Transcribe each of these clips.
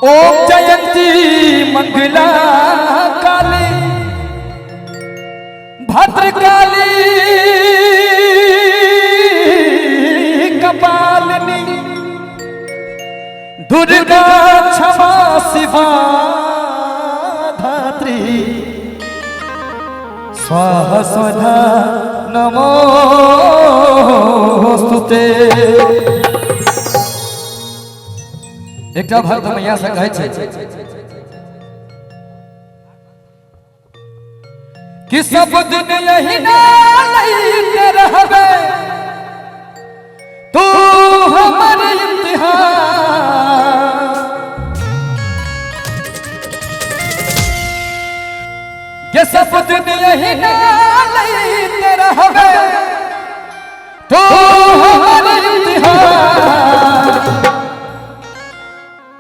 ओम जयंती मंगला काली भद्रकाली कपालिनी दुर्गा क्षमा शिवा धात्री स्वाहा स्वधा नमोस्तुते। एक भक्त मैया से कहे कि सब दिन यही नालते रहबे तू हमर इम्तिहान के सब दिन यही नालते रहबे तू हमर इम्तिहान।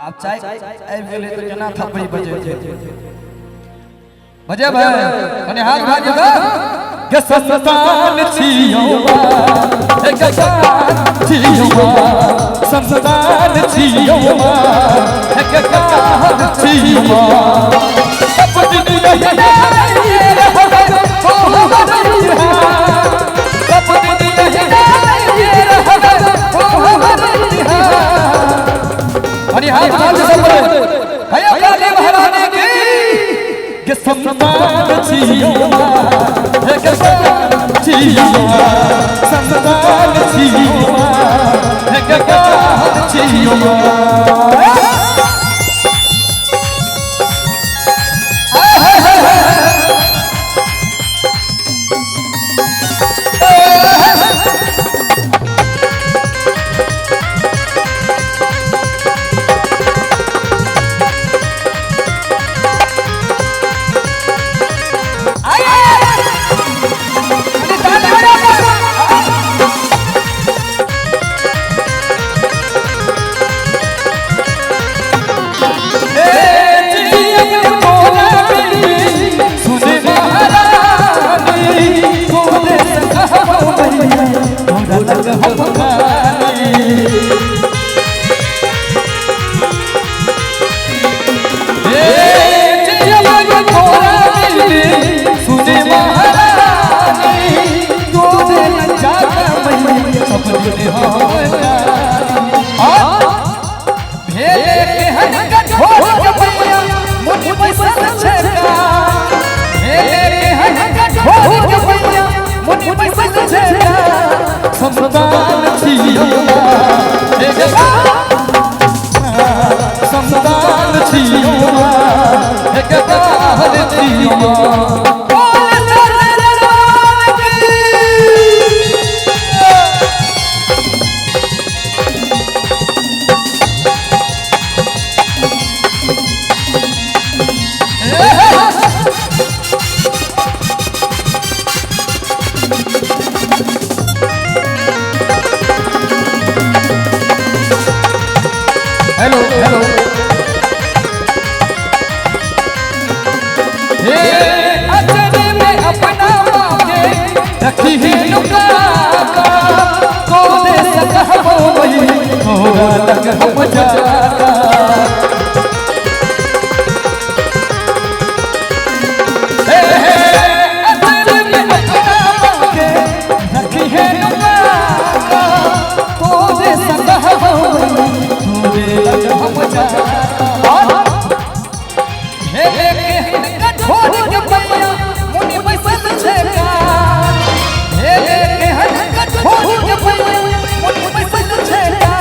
आप चाय आबि गेले तो केना थप्पड़ी बजे बजे भाई कने हाथ उठा दियौ के संतान छियौ एक गान छियौ संतान छियौ एक गान छियौ सब दिन यही रहबे तो हमर इम्तिहान सब दिन यही रहबे तो हमर इम्तिहान। अरे हाथ हाथ सब भैया काली महारानी की के संतान छियौ एक गान छियौ संतान छियौ एक गान छियौ। संतान छियौ एक संतान छियौ एक गान छियौ। हेलो हेलो हे अचरे में अपना मांगे रखी है लुका को दे सकहो वही थोड़ा तक हम जाता हे अचरे में अपना मांगे रखी है लुका को दे सकहो हम जाता हे कठोर के पैया मुनि बैसल छै का हे कठोर के पैया मुनि बैसल छै का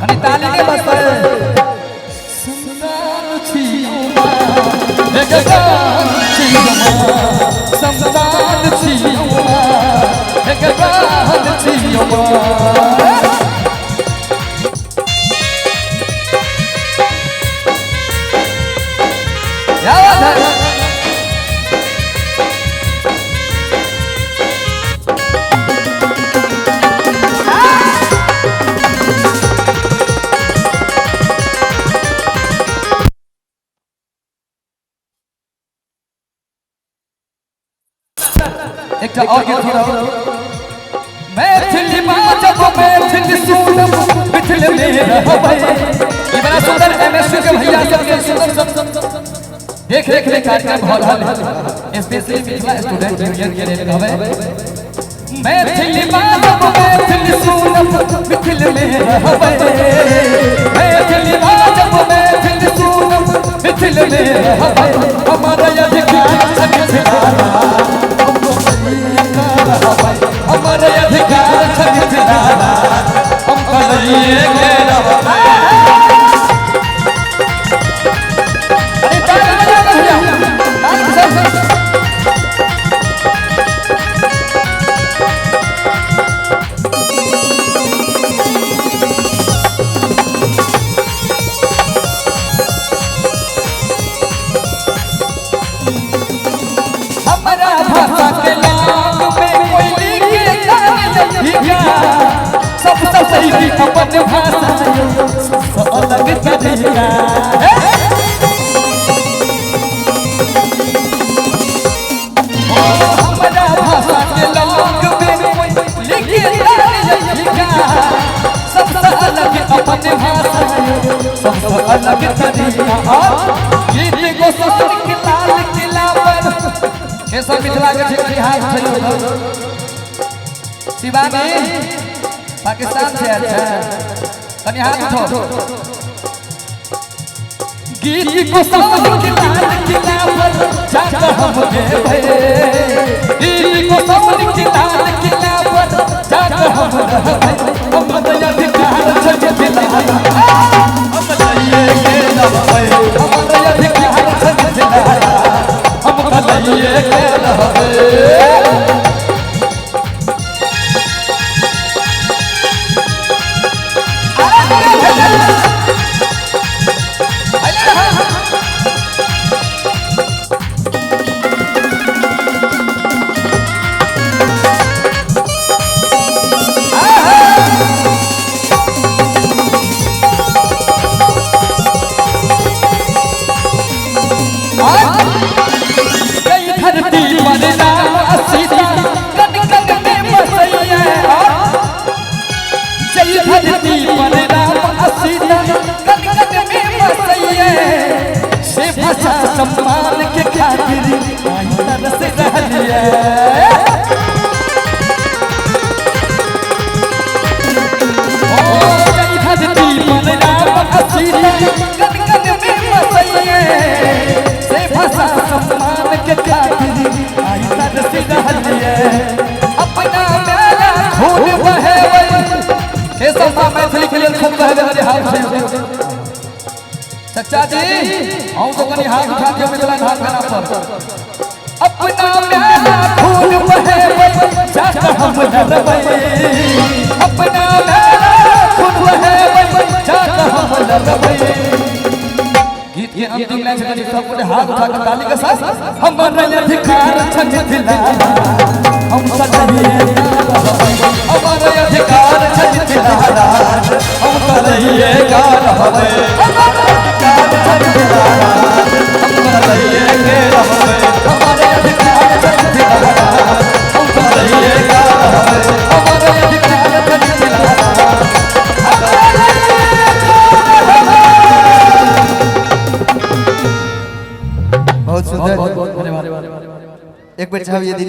कनी ताली के बसल संतान छियौ एक गान छियौ संतान छियौ एक गान छियौ। एक और गीत मैथिली माँ जब मैथिली सुनब मिथिल में रहबै इतना सुंदर एमएसयू के भैया सब के सुंदर देख रेख में कार्यक्रम हो रहा है स्पेशली मिथिला स्टूडेंट यूनियन के लिए हवे मैथिली बात मैथिली सुनब मिथिल में रहबे मैथिली बात मैथिली सुनब मिथिल में रहबे हमारा अधिकार है मिथिलाना हमारा अधिकार है मिथिलाना हम कहिए के रहबे सही की अपन भाषा अलग तरीका हमारा भाषा के लोग में लिखे लिखा सबसे अलग अपन भाषा सबसे अलग तरीका गीत को सुन के लाल किला पर के सब मिथिला के इतिहास छै शिवानी पाकिस्तान से अच्छा तनी हाथ उठो गीत को सुन के लाल किला पर जाकर हम गए गीत को सुन के लाल किला पर जाकर हम हम अधिकार छै मिथिलाना हम कहिए के रहबे हमारा अधिकार छै मिथिलाना हम कहिए के रहबे सम्मान के खातिर तरस रहलिए ओ जय धरती पर राम असीता कन कन में बसइए से भाषा सम्मान के खातिर तरस रहलिए अपना मेरा खून बहेवे के सब मैथिली के लिए खून बहेवे वाले हाथ से सच्चा जी आओ तो कनी हाथ उठा के मिथिला हाथ गाना पर अपना मेरा खून बहेवे जाकर हम लड़बे अपना मेरा खून बहेवे जाकर हम लड़बे गीत के अंतिम लाइन से कनी सब को हाथ उठा के ताली के साथ हमारा अधिकार छै मिथिलाना हम कहिए हमारा अधिकार छै मिथिलाना हम कहिए का रहबे बहुत सुंदर। एक बेर चाहब यदि